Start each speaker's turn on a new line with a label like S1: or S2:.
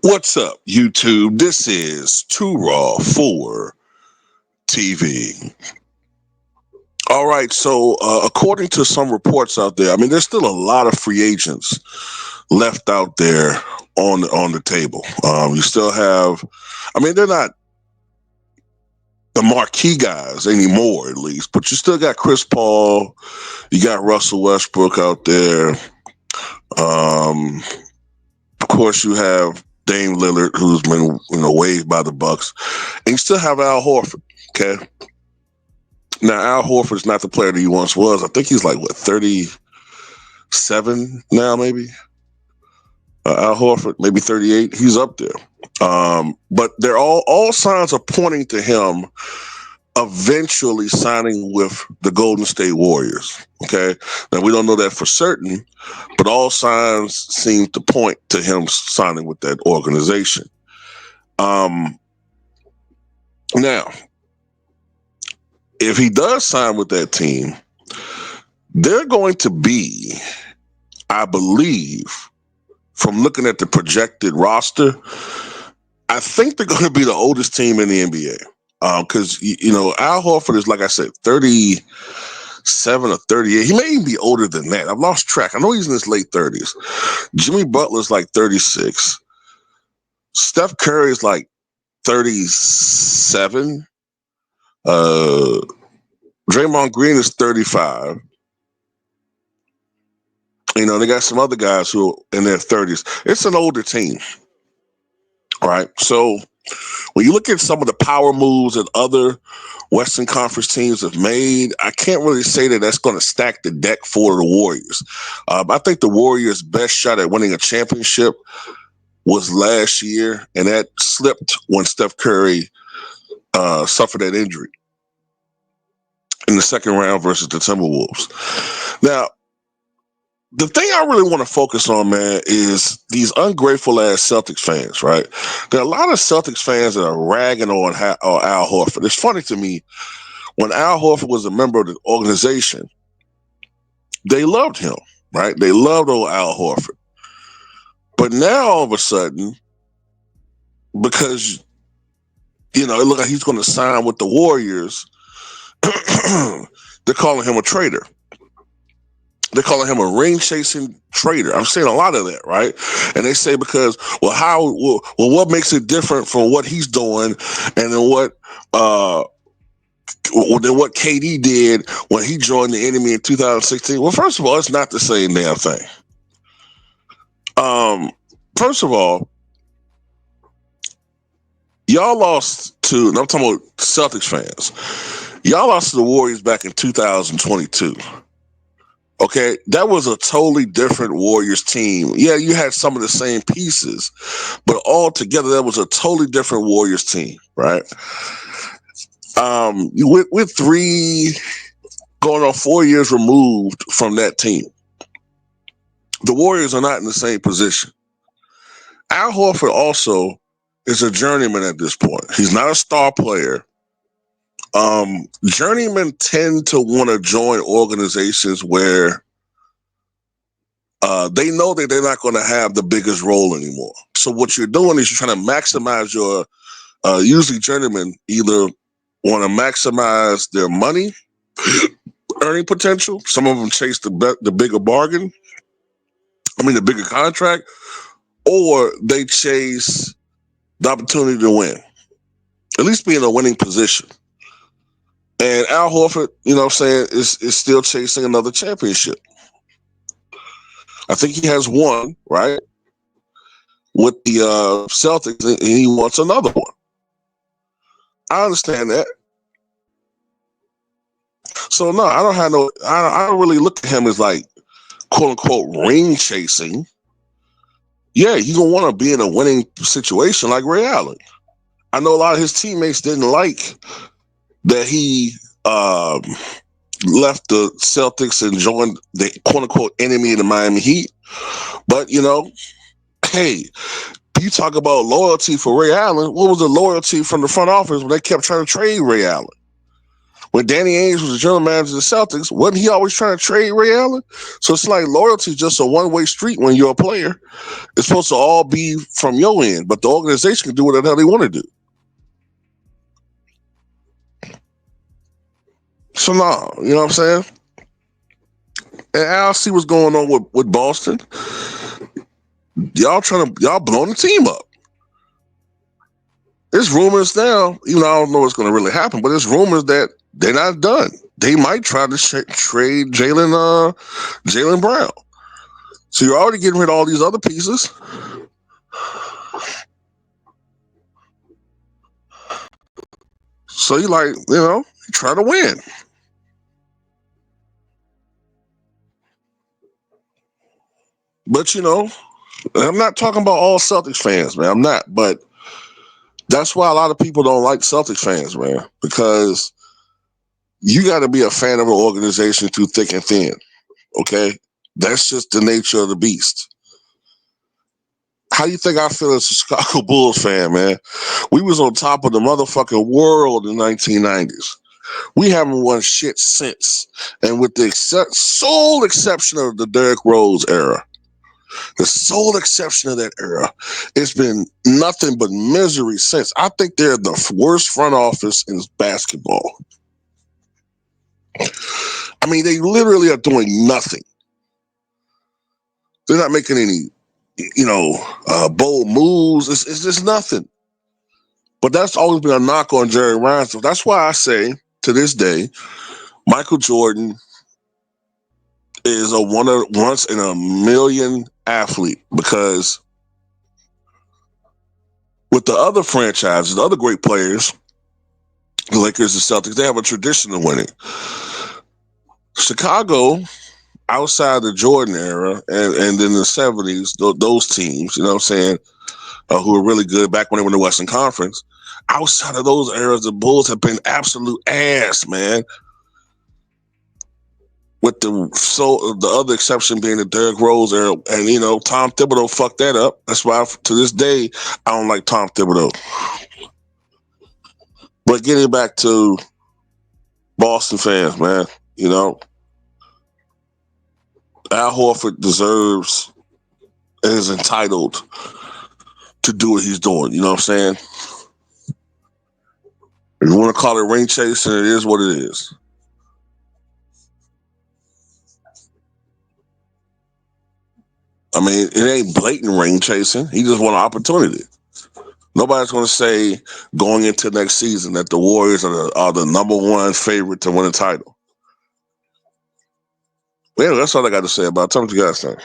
S1: What's up, YouTube? This is Too Raw for TV. All right, so according to some reports out there, I mean, there's still a lot of free agents left out there on the table. You still have, I mean, they're not the marquee guys anymore, at least, but you still got Chris Paul, you got Russell Westbrook out there. Of course, you have Dame Lillard, who's been waived by the Bucks, and you still have Al Horford. Okay, now Al Horford's not the player that he once was. I think he's like 37 now, maybe. Al Horford, maybe 38. He's up there, but they're all signs are pointing to him eventually signing with the Golden State Warriors. Okay, now we don't know that for certain, but all signs seem to point to him signing with that organization. Now, if he does sign with that team, they're going to be, I believe, from looking at the projected roster, I think they're going to be the oldest team in the NBA. Because, Al Horford is, like I said, 37 or 38. He may even be older than that. I've lost track. I know he's in his late 30s. Jimmy Butler's like 36. Steph Curry is like 37. Draymond Green is 35. They got some other guys who are in their 30s. It's an older team. All right. So when you look at some of the power moves that other Western Conference teams have made, I can't really say that that's going to stack the deck for the Warriors. I think the Warriors' best shot at winning a championship was last year, and that slipped when Steph Curry suffered that injury in the second round versus the Timberwolves. Now, the thing I really want to focus on, man, is these ungrateful ass Celtics fans, right? There are a lot of Celtics fans that are ragging on Al Horford. It's funny to me, when Al Horford was a member of the organization, they loved him, right? They loved old Al Horford. But now all of a sudden, because, it looks like he's going to sign with the Warriors, they're calling him a traitor. They're calling him a ring-chasing traitor. I'm seeing a lot of that, right? And they say because, what makes it different from what he's doing and then what KD did when he joined the enemy in 2016? Well, first of all, it's not the same damn thing. First of all, y'all lost to, and I'm talking about Celtics fans, y'all lost to the Warriors back in 2022. Okay, that was a totally different Warriors team. Yeah, you had some of the same pieces, but all together, that was a totally different Warriors team, right? We're 3 going on 4 years removed from that team. The Warriors are not in the same position. Al Horford also is a journeyman at this point. He's not a star player. Journeymen tend to want to join organizations where they know that they're not going to have the biggest role anymore. So what you're doing is you're trying to maximize your, usually journeymen either want to maximize their money earning potential. Some of them chase the bigger bargain. The bigger contract, or they chase the opportunity to win, at least be in a winning position. And Al Horford, is still chasing another championship. I think he has one, right, with the Celtics, and he wants another one. I understand that. So no, I don't have no. I don't really look at him as like quote unquote ring chasing. Yeah, you gonna want to be in a winning situation like Ray Allen. I know a lot of his teammates didn't like that he left the Celtics and joined the quote unquote enemy of the Miami Heat. But hey, you talk about loyalty for Ray Allen. What was the loyalty from the front office when they kept trying to trade Ray Allen? When Danny Ainge was the general manager of the Celtics, wasn't he always trying to trade Ray Allen? So it's like loyalty is just a one-way street when you're a player. It's supposed to all be from your end, but the organization can do whatever the hell they want to do. So no, you know what I'm saying? And I'll see what's going on with Boston. Y'all blowing the team up. There's rumors now, even though I don't know what's going to really happen, but there's rumors that they're not done. They might try to trade Jaylen Brown. So you're already getting rid of all these other pieces. So you try to win. But I'm not talking about all Celtics fans, man. I'm not. But that's why a lot of people don't like Celtics fans, man, because you got to be a fan of an organization through thick and thin. Okay, that's just the nature of the beast. How do you think I feel as a Chicago Bulls fan, man? We was on top of the motherfucking world in the 1990s. We haven't won shit since. And with the sole exception of the Derrick Rose era, the sole exception of that era, it's been nothing but misery since. I think they're the worst front office in basketball. I mean, they literally are doing nothing. They're not making any, bold moves. It's just nothing. But that's always been a knock on Jerry Reinsdorf. That's why I say, to this day, Michael Jordan is a once in a million athlete, because with the other franchises, the other great players, the Lakers and Celtics, they have a tradition of winning. Chicago, outside the Jordan era and in the 70s, those teams, you know what I'm saying, who were really good back when they were in the Western Conference, outside of those eras, the Bulls have been absolute ass, man. With the other exception being the Derrick Rose era, and Tom Thibodeau fucked that up. That's why to this day I don't like Tom Thibodeau. But getting back to Boston fans, man, Al Horford deserves and is entitled to do what he's doing. You know what I'm saying? If you want to call it ring chasing, it is what it is. I mean, it ain't blatant ring chasing. He just want an opportunity. Nobody's going to say going into next season that the Warriors are the number one favorite to win a title. Well, that's all I got to say about it. Tell me what you guys think.